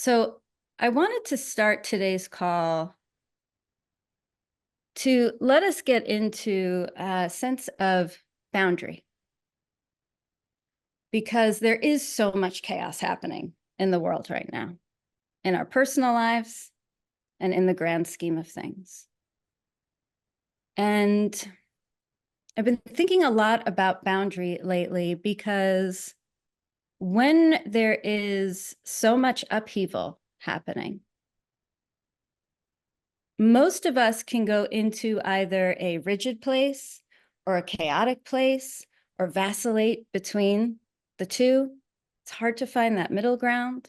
So I wanted to start today's call to let us get into a sense of boundary, because there is so much chaos happening in the world right now, in our personal lives and in the grand scheme of things. And I've been thinking a lot about boundary lately, because when there is so much upheaval happening, most of us can go into either a rigid place or a chaotic place or vacillate between the two. It's hard to find that middle ground.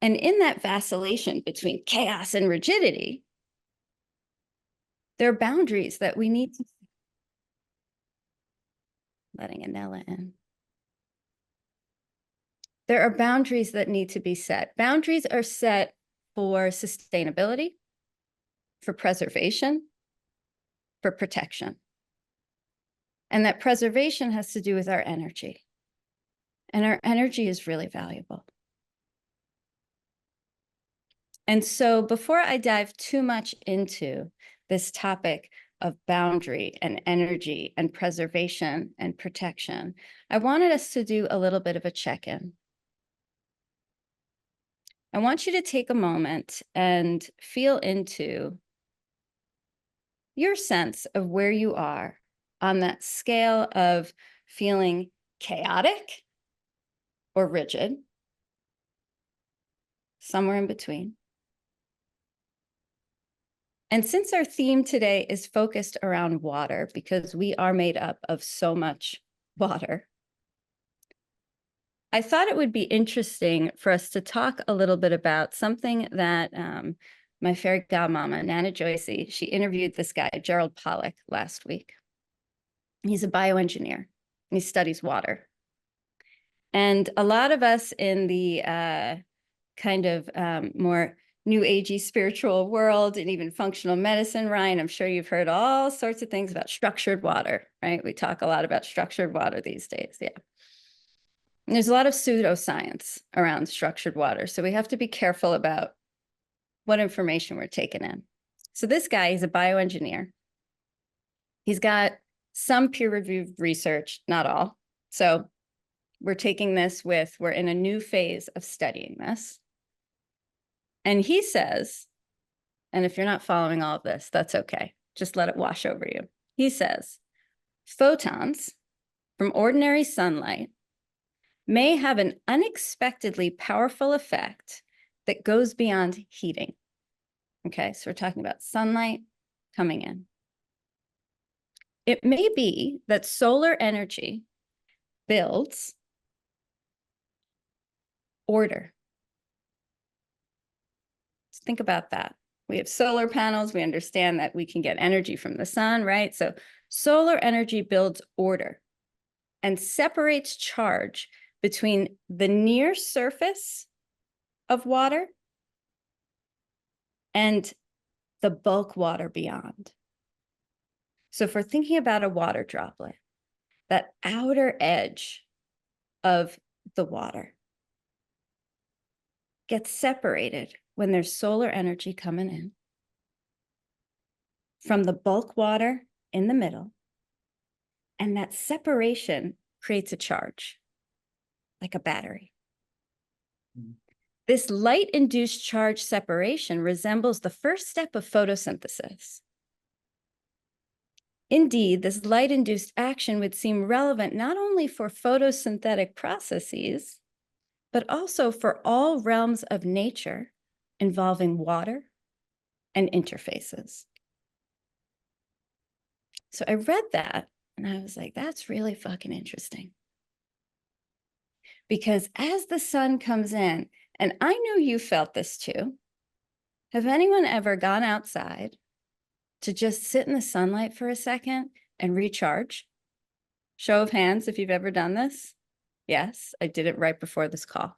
And in that vacillation between chaos and rigidity, there are boundaries that we need to. Letting Anella in. There are boundaries that need to be set. Boundaries are set for sustainability, for preservation, for protection. And that preservation has to do with our energy. And our energy is really valuable. And so before I dive too much into this topic of boundary and energy and preservation and protection, I wanted us to do a little bit of a check-in. I want you to take a moment and feel into your sense of where you are on that scale of feeling chaotic or rigid, somewhere in between. And since our theme today is focused around water, because we are made up of so much water, I thought it would be interesting for us to talk a little bit about something that my fairy godmama, Nana Joycey, she interviewed this guy, Gerald Pollack, last week. He's a bioengineer, and he studies water. And a lot of us in the kind of more new agey spiritual world and even functional medicine, Ryan, I'm sure you've heard all sorts of things about structured water, right? We talk a lot about structured water these days, yeah. And there's a lot of pseudoscience around structured water, so we have to be careful about what information we're taking in. So this guy, he's a bioengineer. He's got some peer-reviewed research, not all. So we're taking this with, we're in a new phase of studying this. And he says, and if you're not following all of this, that's okay. Just let it wash over you. He says, photons from ordinary sunlight may have an unexpectedly powerful effect that goes beyond heating. Okay, so we're talking about sunlight coming in. It may be that solar energy builds order. Let's think about that. We have solar panels. We understand that we can get energy from the sun, right? So solar energy builds order and separates charge between the near surface of water and the bulk water beyond. So if we're thinking about a water droplet, that outer edge of the water gets separated when there's solar energy coming in from the bulk water in the middle, and that separation creates a charge, like a battery. This light-induced charge separation resembles the first step of photosynthesis. Indeed, this light-induced action would seem relevant not only for photosynthetic processes, but also for all realms of nature involving water and interfaces. So I read that and I was like, that's really fucking interesting. Because as the sun comes in, and I know you felt this too, have anyone ever gone outside to just sit in the sunlight for a second and recharge? Show of hands if you've ever done this. Yes, I did it right before this call.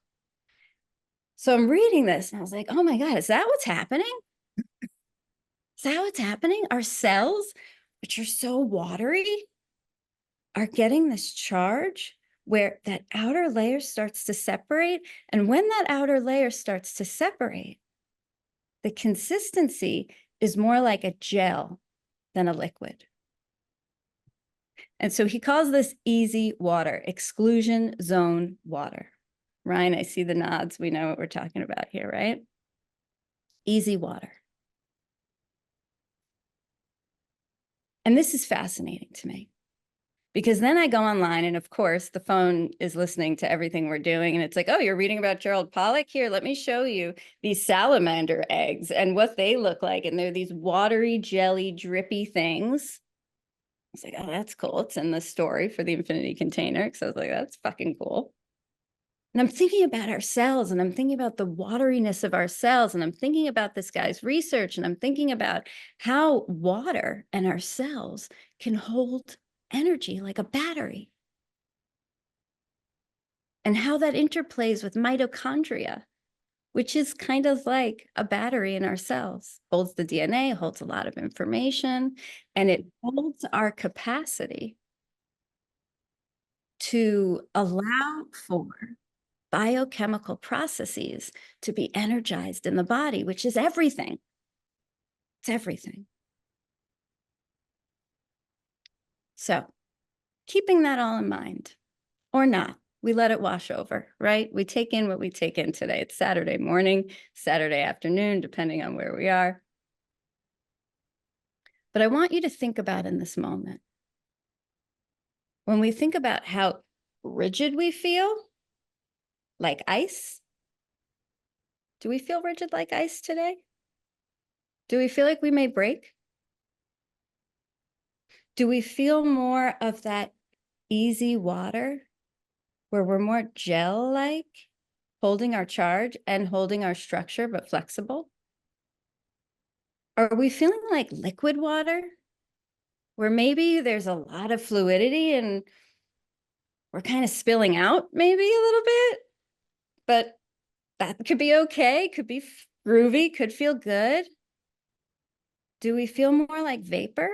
So I'm reading this and I was like, oh my God, is that what's happening? Is that what's happening? Our cells, which are so watery, are getting this charge where that outer layer starts to separate. And when that outer layer starts to separate, the consistency is more like a gel than a liquid. And so he calls this easy water, exclusion zone water. Ryan, I see the nods. We know what we're talking about here, right? Easy water. And this is fascinating to me because then I go online and of course the phone is listening to everything we're doing. And it's like, oh, you're reading about Gerald Pollack? Here, let me show you these salamander eggs and what they look like. And they're these watery, jelly, drippy things. I was like, oh, that's cool. It's in the story for the infinity container. Because I was like, that's fucking cool. And I'm thinking about our cells and I'm thinking about the wateriness of our cells. And I'm thinking about this guy's research and I'm thinking about how water and our cells can hold energy like a battery. And how that interplays with mitochondria, which is kind of like a battery in our cells. Holds the DNA, holds a lot of information, and it holds our capacity to allow for biochemical processes to be energized in the body, which is everything. It's everything. So keeping that all in mind, or not, we let it wash over, right? We take in what we take in today. It's Saturday morning, Saturday afternoon, depending on where we are. But I want you to think about in this moment, when we think about how rigid we feel, like ice, do we feel rigid like ice today? Do we feel like we may break? Do we feel more of that easy water where we're more gel-like, holding our charge and holding our structure, but flexible? Are we feeling like liquid water where maybe there's a lot of fluidity and we're kind of spilling out maybe a little bit, but that could be okay, could be groovy, could feel good? Do we feel more like vapor?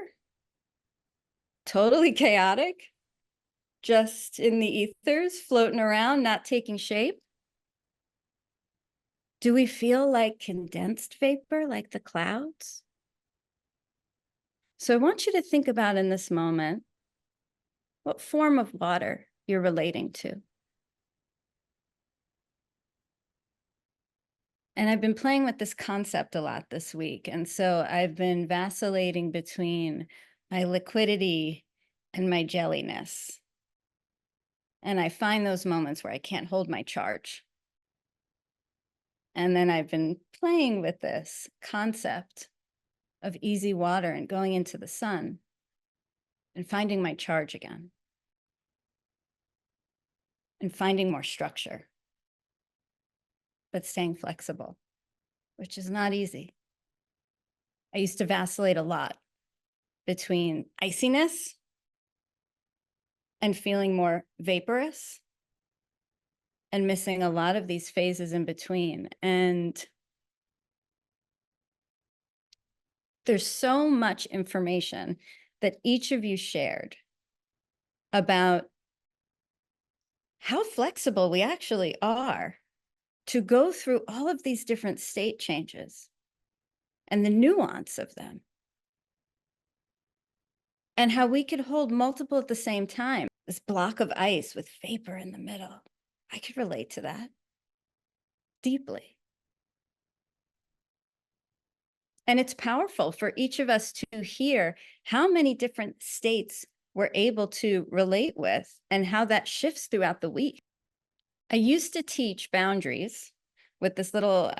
Totally chaotic, just in the ethers, floating around, not taking shape? Do we feel like condensed vapor, like the clouds? So I want you to think about in this moment what form of water you're relating to. And I've been playing with this concept a lot this week. And so I've been vacillating between my liquidity and my jelliness. And I find those moments where I can't hold my charge. And then I've been playing with this concept of easy water and going into the sun and finding my charge again and finding more structure, but staying flexible, which is not easy. I used to vacillate a lot between iciness and feeling more vaporous and missing a lot of these phases in between. And there's so much information that each of you shared about how flexible we actually are to go through all of these different state changes and the nuance of them, and how we could hold multiple at the same time. This block of ice with vapor in the middle. I could relate to that deeply. And it's powerful for each of us to hear how many different states we're able to relate with and how that shifts throughout the week. I used to teach boundaries with this little,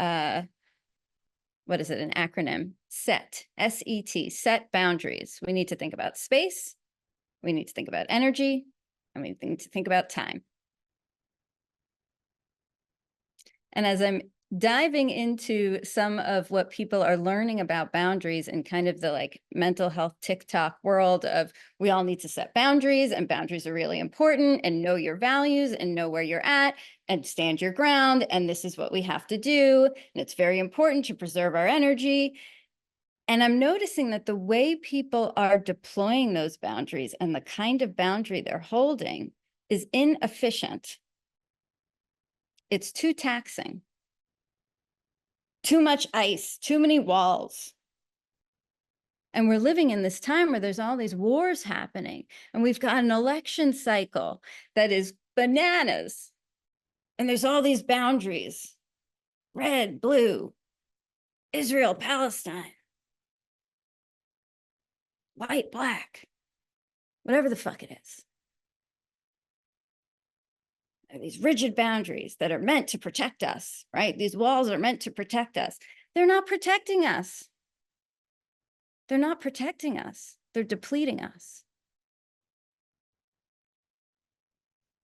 what is it, an acronym, SET, S-E-T, set boundaries. We need to think about space, we need to think about energy, and we need to think about time. And as I'm diving into some of what people are learning about boundaries and kind of the like mental health TikTok world of we all need to set boundaries and boundaries are really important and know your values and know where you're at and stand your ground. And this is what we have to do. And it's very important to preserve our energy. And I'm noticing that the way people are deploying those boundaries and the kind of boundary they're holding is inefficient. It's too taxing. Too much ice, too many walls. And we're living in this time where there's all these wars happening, and we've got an election cycle that is bananas. And there's all these boundaries, red, blue, Israel, Palestine, white, black, whatever the fuck it is. These rigid boundaries that are meant to protect us, right? These walls are meant to protect us. They're not protecting us. They're not protecting us. They're depleting us.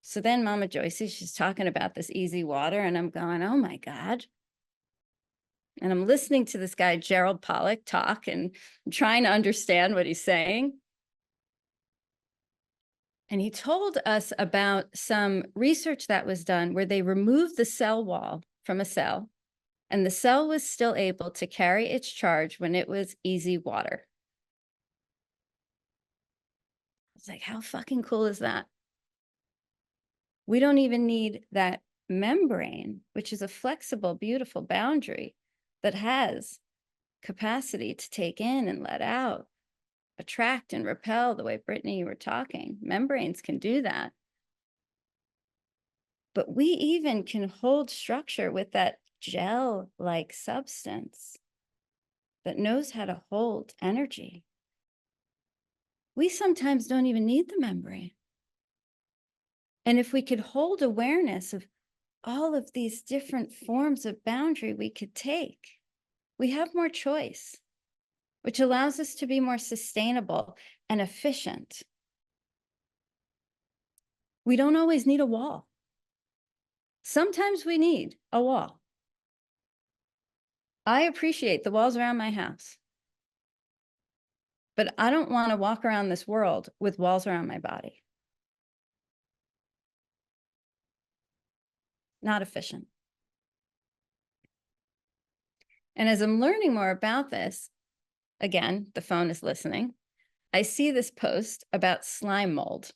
So then Mama Joycey, she's talking about this easy water, and I'm going, oh my God. And I'm listening to this guy, Gerald Pollack, talk, and I'm trying to understand what he's saying. And he told us about some research that was done where they removed the cell wall from a cell, and the cell was still able to carry its charge when it was easy water. It's like, how fucking cool is that? We don't even need that membrane, which is a flexible, beautiful boundary that has capacity to take in and let out, attract and repel, the way Brittany, you were talking. Membranes can do that. But we even can hold structure with that gel-like substance that knows how to hold energy. We sometimes don't even need the membrane. And if we could hold awareness of all of these different forms of boundary we could take, we have more choice, which allows us to be more sustainable and efficient. We don't always need a wall. Sometimes we need a wall. I appreciate the walls around my house, but I don't want to walk around this world with walls around my body. Not efficient. And as I'm learning more about this, again, the phone is listening, I see this post about slime mold,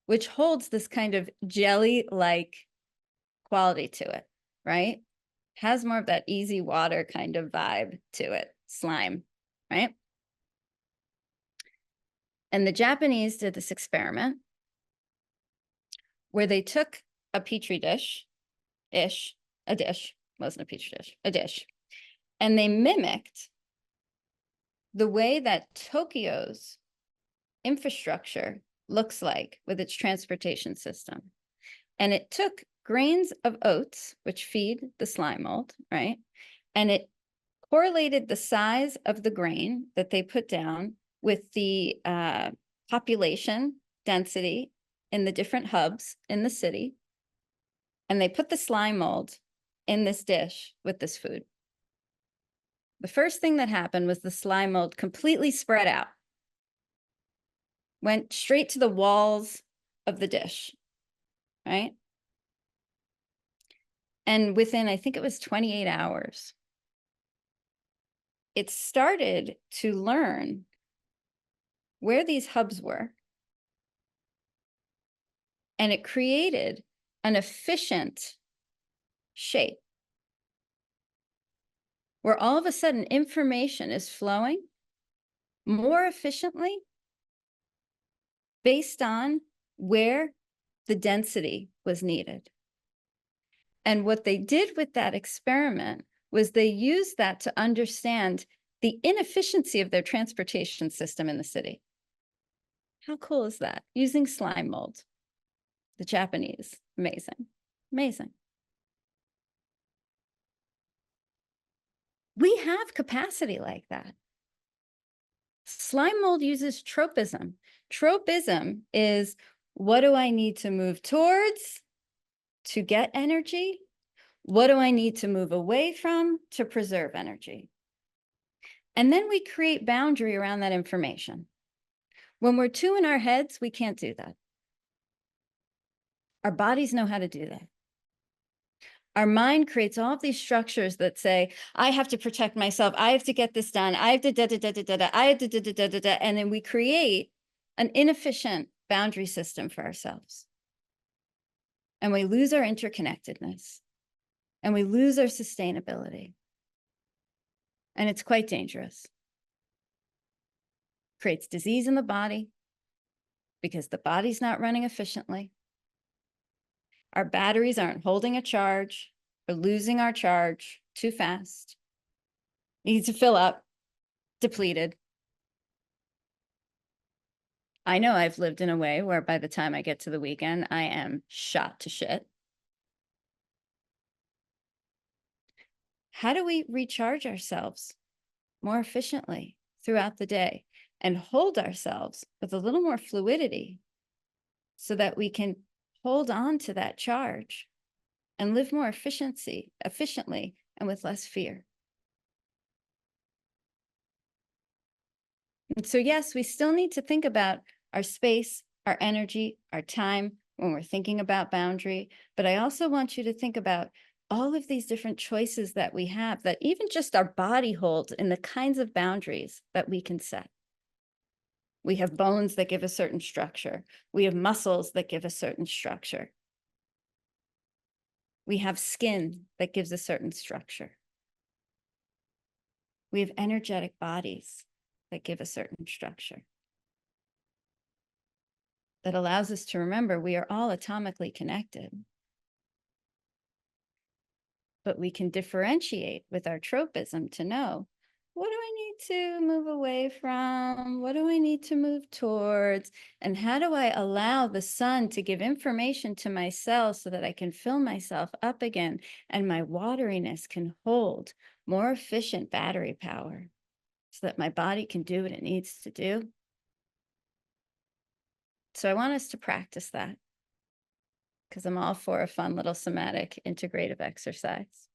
which holds this kind of jelly-like quality to it, right? Has more of that easy water kind of vibe to it, slime, right? And the Japanese did this experiment where they took a petri dish, wasn't a petri dish, a dish, and they mimicked the way that Tokyo's infrastructure looks like with its transportation system. And it took grains of oats, which feed the slime mold, right? And it correlated the size of the grain that they put down with the population density in the different hubs in the city. And they put the slime mold in this dish with this food. The first thing that happened was the slime mold completely spread out, went straight to the walls of the dish, right? And within, I think it was 28 hours, it started to learn where these hubs were. And it created an efficient shape where all of a sudden information is flowing more efficiently based on where the density was needed. And what they did with that experiment was they used that to understand the inefficiency of their transportation system in the city. How cool is that? Using slime mold, the Japanese, amazing, amazing. We have capacity like that. Slime mold uses tropism. Tropism is, what do I need to move towards to get energy? What do I need to move away from to preserve energy? And then we create boundary around that information. When we're too in our heads, we can't do that. Our bodies know how to do that. Our mind creates all of these structures that say, I have to protect myself. I have to get this done. I have to da da da da da da. I have to da da da da da. And then we create an inefficient boundary system for ourselves. And we lose our interconnectedness, and we lose our sustainability. And it's quite dangerous. Creates disease in the body because the body's not running efficiently. Our batteries aren't holding a charge. We're losing our charge too fast. Need to fill up, depleted. I know I've lived in a way where by the time I get to the weekend, I am shot to shit. How do we recharge ourselves more efficiently throughout the day and hold ourselves with a little more fluidity so that we can hold on to that charge and live more efficiently and with less fear? And so yes, we still need to think about our space, our energy, our time when we're thinking about boundary. But I also want you to think about all of these different choices that we have, that even just our body holds in the kinds of boundaries that we can set. We have bones that give a certain structure. We have muscles that give a certain structure. We have skin that gives a certain structure. We have energetic bodies that give a certain structure. That allows us to remember we are all atomically connected. But we can differentiate with our tropism to know, what do I need to move away from? What do I need to move towards? And how do I allow the sun to give information to my cells so that I can fill myself up again and my wateriness can hold more efficient battery power so that my body can do what it needs to do? So I want us to practice that, because I'm all for a fun little somatic integrative exercise.